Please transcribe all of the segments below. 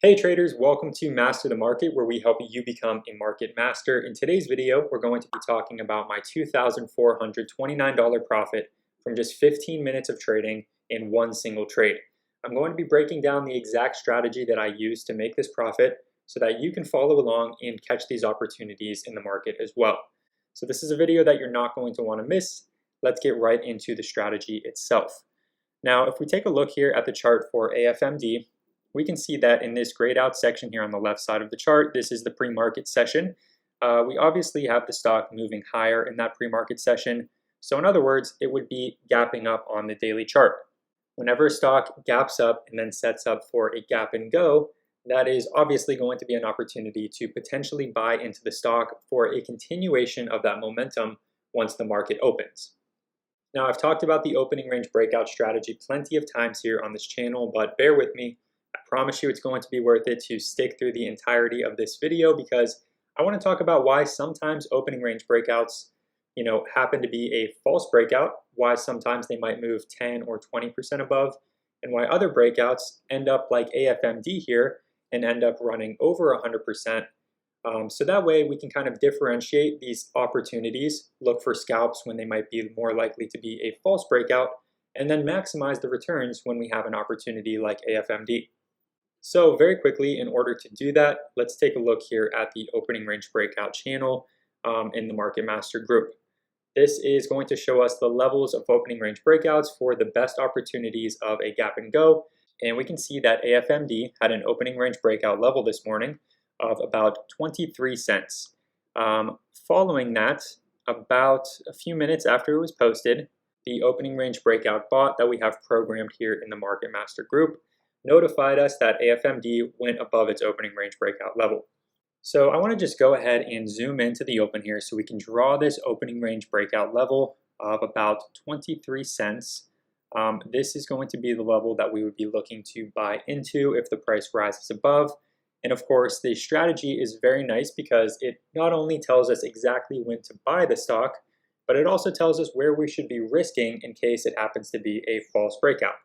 Hey traders, welcome to Master the Market, where we help you become a market master. In today's video, we're going to be talking about my $2,429 profit from just 15 minutes of trading in one single trade. I'm going to be breaking down the exact strategy that I used to make this profit so that you can follow along and catch these opportunities in the market as well. So this is a video that you're not going to want to miss. Let's get right into the strategy itself. Now, if we take a look here at the chart for AFMD, we can see that in this grayed out section here on the left side of the chart, this is the pre-market session. We obviously have the stock moving higher in that pre-market session. So in other words, it would be gapping up on the daily chart. Whenever a stock gaps up and then sets up for a gap and go, that is obviously going to be an opportunity to potentially buy into the stock for a continuation of that momentum once the market opens. Now, I've talked about the opening range breakout strategy plenty of times here on this channel, but bear with me. I promise you it's going to be worth it to stick through the entirety of this video because I want to talk about why sometimes opening range breakouts, happen to be a false breakout, why sometimes they might move 10 or 20% above, and why other breakouts end up like AFMD here and end up running over 100%. So that way we can kind of differentiate these opportunities, look for scalps when they might be more likely to be a false breakout, and then maximize the returns when we have an opportunity like AFMD. So very quickly, in order to do that, let's take a look here at the opening range breakout channel in the Market Master group. This is going to show us the levels of opening range breakouts for the best opportunities of a gap and go. And we can see that AFMD had an opening range breakout level this morning of about 23 cents. Following that, about a few minutes after it was posted, the opening range breakout bot that we have programmed here in the Market Master group notified us that AFMD went above its opening range breakout level. So I want to just go ahead and zoom into the open here so we can draw this opening range breakout level of about 23 cents. This is going to be the level that we would be looking to buy into if the price rises above. And of course, the strategy is very nice because it not only tells us exactly when to buy the stock, but it also tells us where we should be risking in case it happens to be a false breakout.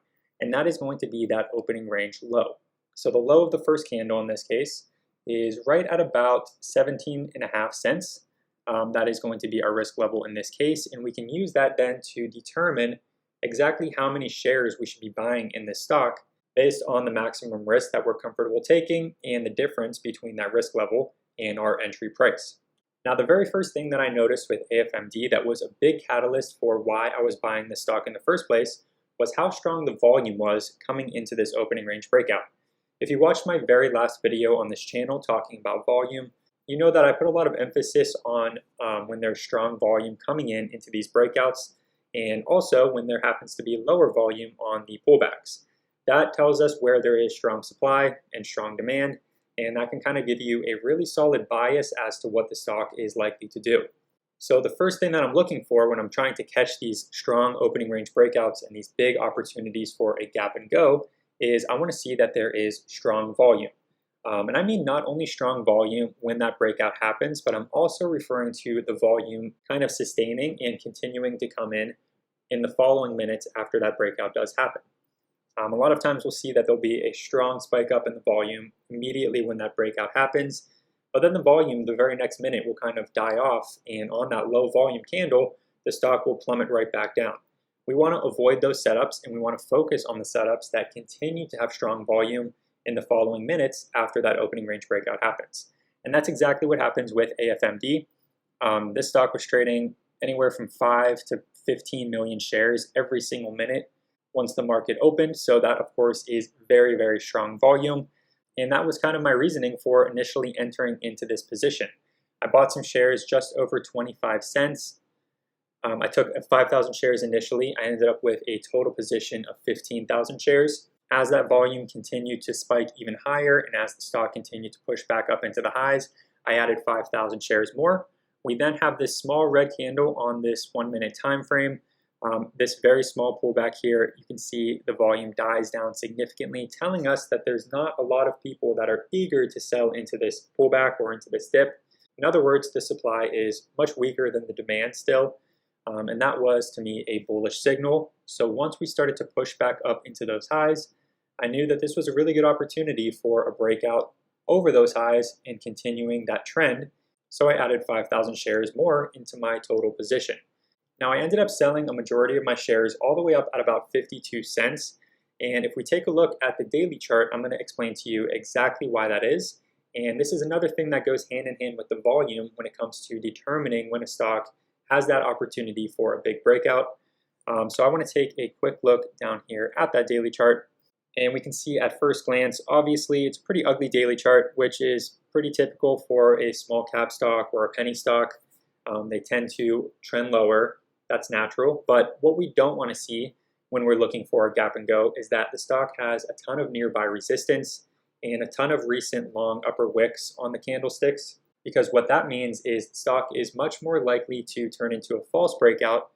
And that is going to be that opening range low. So the low of the first candle in this case is right at about 17.5 cents. That is going to be our risk level in this case, and we can use that then to determine exactly how many shares we should be buying in this stock based on the maximum risk that we're comfortable taking and the difference between that risk level and our entry price. Now, the very first thing that I noticed with AFMD that was a big catalyst for why I was buying this stock in the first place was how strong the volume was coming into this opening range breakout. If you watched my very last video on this channel talking about volume, you know that I put a lot of emphasis on when there's strong volume coming into these breakouts, and also when there happens to be lower volume on the pullbacks. That tells us where there is strong supply and strong demand, and that can kind of give you a really solid bias as to what the stock is likely to do. So the first thing that I'm looking for when I'm trying to catch these strong opening range breakouts and these big opportunities for a gap and go is I want to see that there is strong volume. And I mean not only strong volume when that breakout happens, but I'm also referring to the volume kind of sustaining and continuing to come in the following minutes after that breakout does happen. A lot of times we'll see that there'll be a strong spike up in the volume immediately when that breakout happens. But then the volume the very next minute will kind of die off, and on that low volume candle, the stock will plummet right back down. We want to avoid those setups, and we want to focus on the setups that continue to have strong volume in the following minutes after that opening range breakout happens. And that's exactly what happens with AFMD. This stock was trading anywhere from 5 to 15 million shares every single minute once the market opened. So that, of course, is very, very strong volume. And that was kind of my reasoning for initially entering into this position. I bought some shares just over 25 cents. I took 5,000 shares initially. I ended up with a total position of 15,000 shares. As that volume continued to spike even higher and as the stock continued to push back up into the highs, I added 5,000 shares more. We then have this small red candle on this 1 minute time frame. This very small pullback here, you can see the volume dies down significantly, telling us that there's not a lot of people that are eager to sell into this pullback or into this dip. In other words, the supply is much weaker than the demand still, and that was, to me, a bullish signal. So once we started to push back up into those highs, I knew that this was a really good opportunity for a breakout over those highs and continuing that trend, so I added 5,000 shares more into my total position. Now I ended up selling a majority of my shares all the way up at about 52 cents, and if we take a look at the daily chart, I'm going to explain to you exactly why that is. And this is another thing that goes hand in hand with the volume when it comes to determining when a stock has that opportunity for a big breakout. So I want to take a quick look down here at that daily chart. And we can see at first glance, obviously it's a pretty ugly daily chart, which is pretty typical for a small cap stock or a penny stock. They tend to trend lower. That's natural. But what we don't want to see when we're looking for a gap and go is that the stock has a ton of nearby resistance and a ton of recent long upper wicks on the candlesticks, because what that means is the stock is much more likely to turn into a false breakout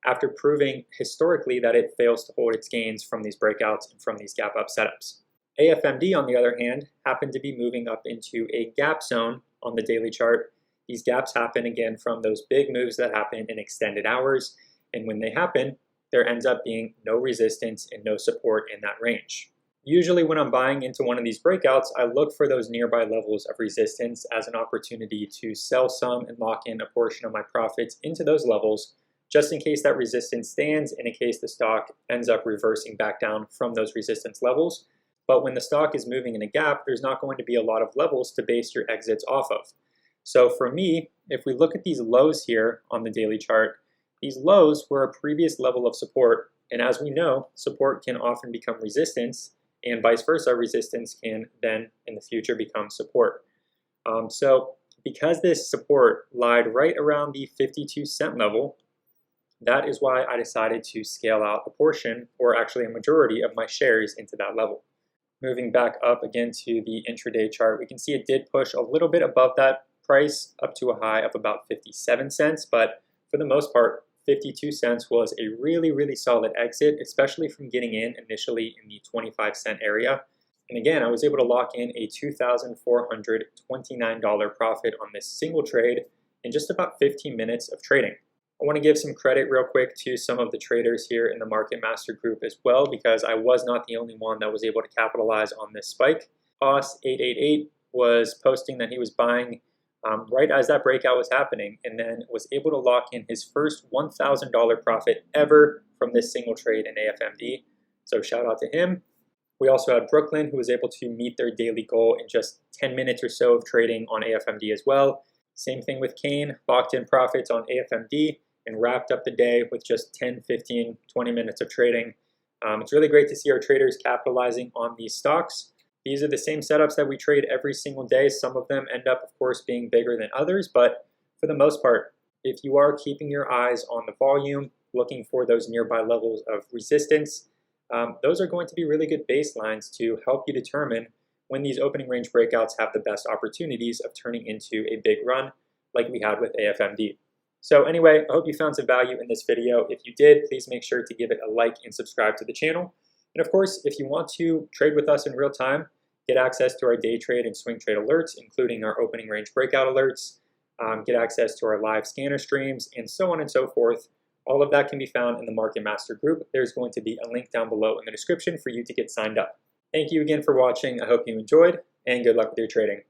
after proving historically that it fails to hold its gains from these breakouts and from these gap up setups. AFMD, on the other hand, happened to be moving up into a gap zone on the daily chart. These gaps happen again from those big moves that happen in extended hours, and when they happen, there ends up being no resistance and no support in that range. Usually when I'm buying into one of these breakouts, I look for those nearby levels of resistance as an opportunity to sell some and lock in a portion of my profits into those levels, just in case that resistance stands and in case the stock ends up reversing back down from those resistance levels. But when the stock is moving in a gap, there's not going to be a lot of levels to base your exits off of. So for me, if we look at these lows here on the daily chart, these lows were a previous level of support, and as we know, support can often become resistance, and vice versa, resistance can then in the future become support. So because this support lied right around the 52 cent level, that is why I decided to scale out a portion, or actually a majority of my shares into that level. Moving back up again to the intraday chart, we can see it did push a little bit above that price up to a high of about 57 cents, but for the most part, 52 cents was a really, really solid exit, especially from getting in initially in the 25 cent area. And again, I was able to lock in a $2,429 profit on this single trade in just about 15 minutes of trading. I want to give some credit real quick to some of the traders here in the Market Master group as well, because I was not the only one that was able to capitalize on this spike. Boss888 was posting that he was buying right as that breakout was happening, and then was able to lock in his first $1,000 profit ever from this single trade in AFMD. So shout out to him. We also had Brooklyn, who was able to meet their daily goal in just 10 minutes or so of trading on AFMD as well. Same thing with Kane, locked in profits on AFMD and wrapped up the day with just 10, 15, 20 minutes of trading. It's really great to see our traders capitalizing on these stocks. These are the same setups that we trade every single day. Some of them end up, of course, being bigger than others, but for the most part, if you are keeping your eyes on the volume, looking for those nearby levels of resistance, those are going to be really good baselines to help you determine when these opening range breakouts have the best opportunities of turning into a big run like we had with AFMD. So anyway, I hope you found some value in this video. If you did, please make sure to give it a like and subscribe to the channel. And of course, if you want to trade with us in real time, get access to our day trade and swing trade alerts, including our opening range breakout alerts, get access to our live scanner streams, and so on and so forth. All of that can be found in the Market Master group. There's going to be a link down below in the description for you to get signed up. Thank you again for watching. I hope you enjoyed, and good luck with your trading.